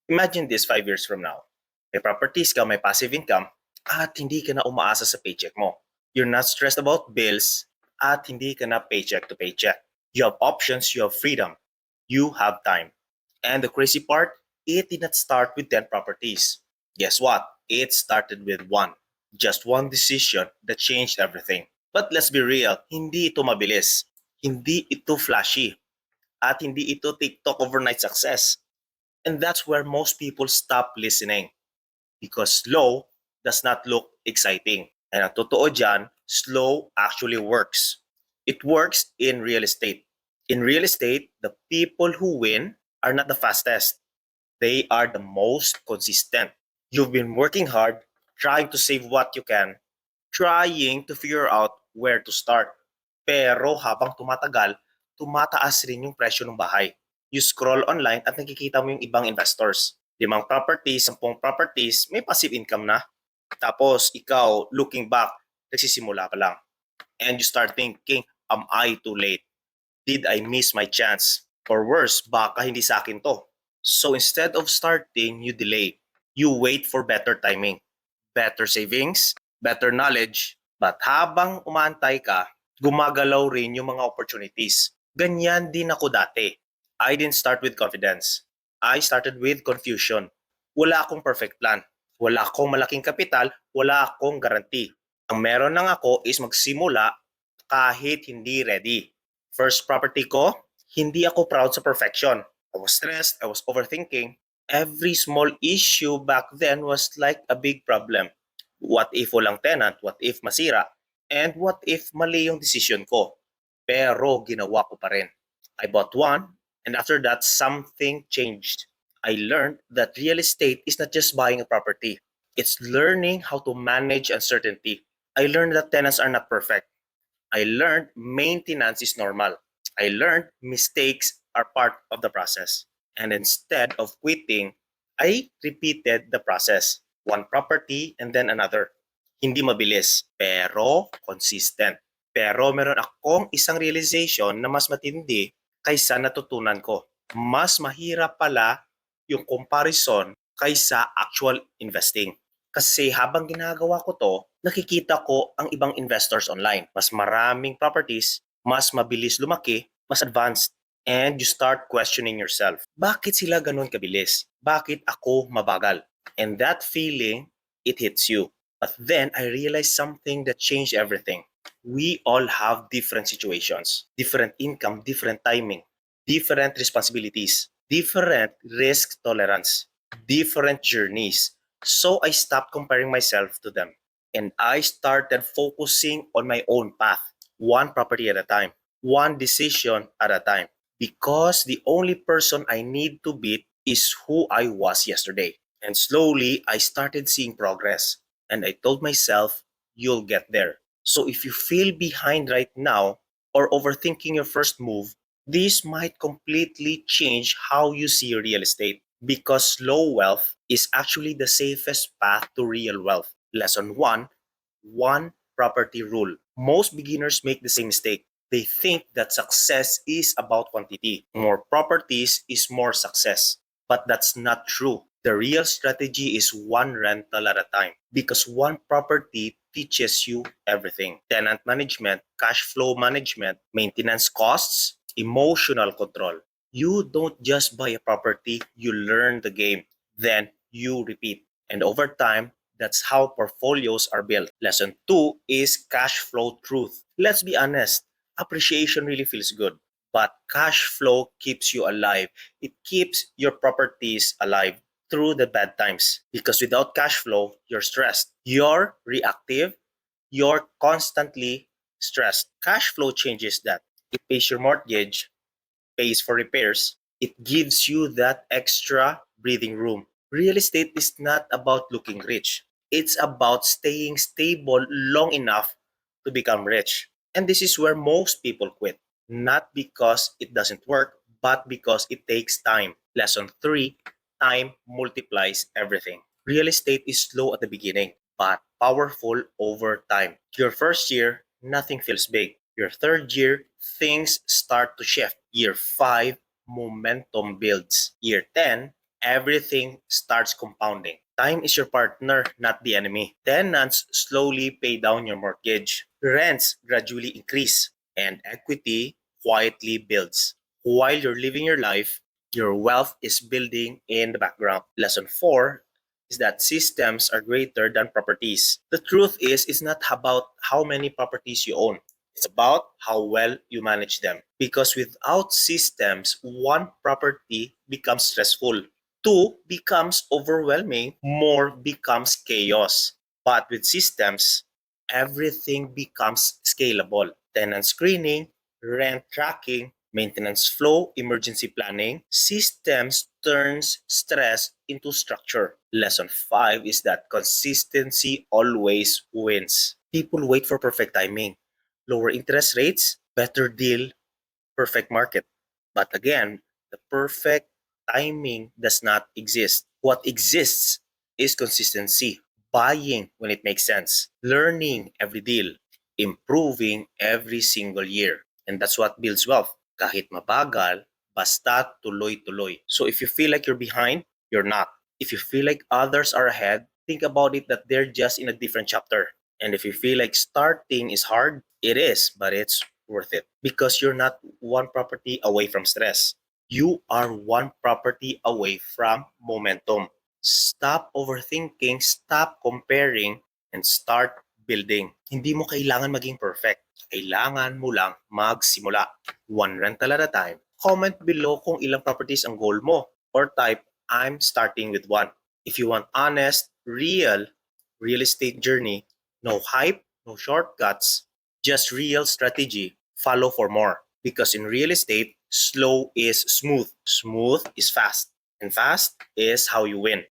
Imagine this 5 years from now. May properties ka, may passive income, at hindi ka na umaasa sa paycheck mo. You're not stressed about bills, at hindi ka na paycheck to paycheck. You have options, you have freedom, you have time. And the crazy part, it did not start with 10 properties. Guess what? It started with one. Just one decision that changed everything. But let's be real, hindi ito mabilis. Hindi ito flashy. At hindi ito TikTok overnight success. And that's where most people stop listening. Because slow does not look exciting. And ang totoo dyan, slow actually works. It works in real estate. In real estate, the people who win are not the fastest. They are the most consistent. You've been working hard, trying to save what you can, trying to figure out where to start. Pero habang tumatagal, tumataas rin yung presyo ng bahay. You scroll online at nakikita mo yung ibang investors. 5 properties, 10 properties, may passive income na. Tapos ikaw, looking back, nagsisimula ka lang. And you start thinking, am I too late? Did I miss my chance? Or worse, baka hindi sa akin to. So instead of starting, you delay. You wait for better timing, better savings, better knowledge. But habang umaantay ka, gumagalaw rin yung mga opportunities. Ganyan din ako dati. I didn't start with confidence. I started with confusion. Wala akong perfect plan. Wala akong malaking kapital. Wala akong guarantee. Ang meron lang ako is magsimula kahit hindi ready. First property ko, hindi ako proud sa perfection. I was stressed, I was overthinking. Every small issue back then was like a big problem. What if walang tenant? What if masira? And what if mali yung decision ko? Pero ginawa ko pa rin. I bought one, and after that, something changed. I learned that real estate is not just buying a property. It's learning how to manage uncertainty. I learned that tenants are not perfect. I learned maintenance is normal. I learned mistakes are part of the process. And instead of quitting, I repeated the process. One property and then another. Hindi mabilis, pero consistent. Pero meron akong isang realization na mas matindi kaysa natutunan ko. Mas mahirap pala yung comparison kaysa actual investing. Kasi habang ginagawa ko to, nakikita ko ang ibang investors online. Mas maraming properties, mas mabilis lumaki, mas advanced. And you start questioning yourself. Bakit sila ganun kabilis? Bakit ako mabagal? And that feeling, it hits you. But then I realized something that changed everything. We all have different situations, different income, different timing, different responsibilities, different risk tolerance, different journeys. So I stopped comparing myself to them. And I started focusing on my own path, one property at a time, one decision at a time. Because the only person I need to beat is who I was yesterday. And slowly, I started seeing progress. And I told myself, you'll get there. So if you feel behind right now or overthinking your first move, this might completely change how you see real estate. Because slow wealth is actually the safest path to real wealth. Lesson 1, one property rule. Most beginners make the same mistake. They think that success is about quantity. More properties is more success. But that's not true. The real strategy is one rental at a time because one property teaches you everything. Tenant management, cash flow management, maintenance costs, emotional control. You don't just buy a property, you learn the game. Then you repeat. And over time, that's how portfolios are built. Lesson 2 is cash flow truth. Let's be honest, appreciation really feels good, but cash flow keeps you alive. It keeps your properties alive through the bad times. Because without cash flow, you're stressed. You're reactive. You're constantly stressed. Cash flow changes that. It pays your mortgage, pays for repairs. It gives you that extra breathing room. Real estate is not about looking rich. It's about staying stable long enough to become rich. And this is where most people quit. Not because it doesn't work, but because it takes time. Lesson 3, time multiplies everything. Real estate is slow at the beginning, but powerful over time. Your first year, nothing feels big. Your third year, things start to shift. Year 5, momentum builds. Year 10, everything starts compounding. Time is your partner, not the enemy. Tenants slowly pay down your mortgage. Rents gradually increase, and equity quietly builds. While you're living your life, your wealth is building in the background. Lesson 4 is that systems are greater than properties. The truth is, it's not about how many properties you own. It's about how well you manage them. Because without systems, one property becomes stressful, two becomes overwhelming, more becomes chaos. But with systems, everything becomes scalable. Tenant screening, rent tracking, maintenance flow, emergency planning, systems turns stress into structure. Lesson 5 is that consistency always wins. People wait for perfect timing. Lower interest rates, better deal, perfect market. But again, the perfect timing does not exist. What exists is consistency, buying when it makes sense, learning every deal, improving every single year. And that's what builds wealth. Kahit mabagal, basta tuloy-tuloy. So if you feel like you're behind, you're not. If you feel like others are ahead, think about it that they're just in a different chapter. And if you feel like starting is hard, it is, but it's worth it because you're not one property away from stress. You are one property away from momentum. Stop overthinking, stop comparing, and start building. Hindi mo kailangan maging perfect. Kailangan mo lang magsimula. One rental at a time. Comment below kung ilang properties ang goal mo or type, I'm starting with one. If you want honest, real estate journey, no hype, no shortcuts, just real strategy, follow for more. Because in real estate, slow is smooth, smooth is fast, and fast is how you win.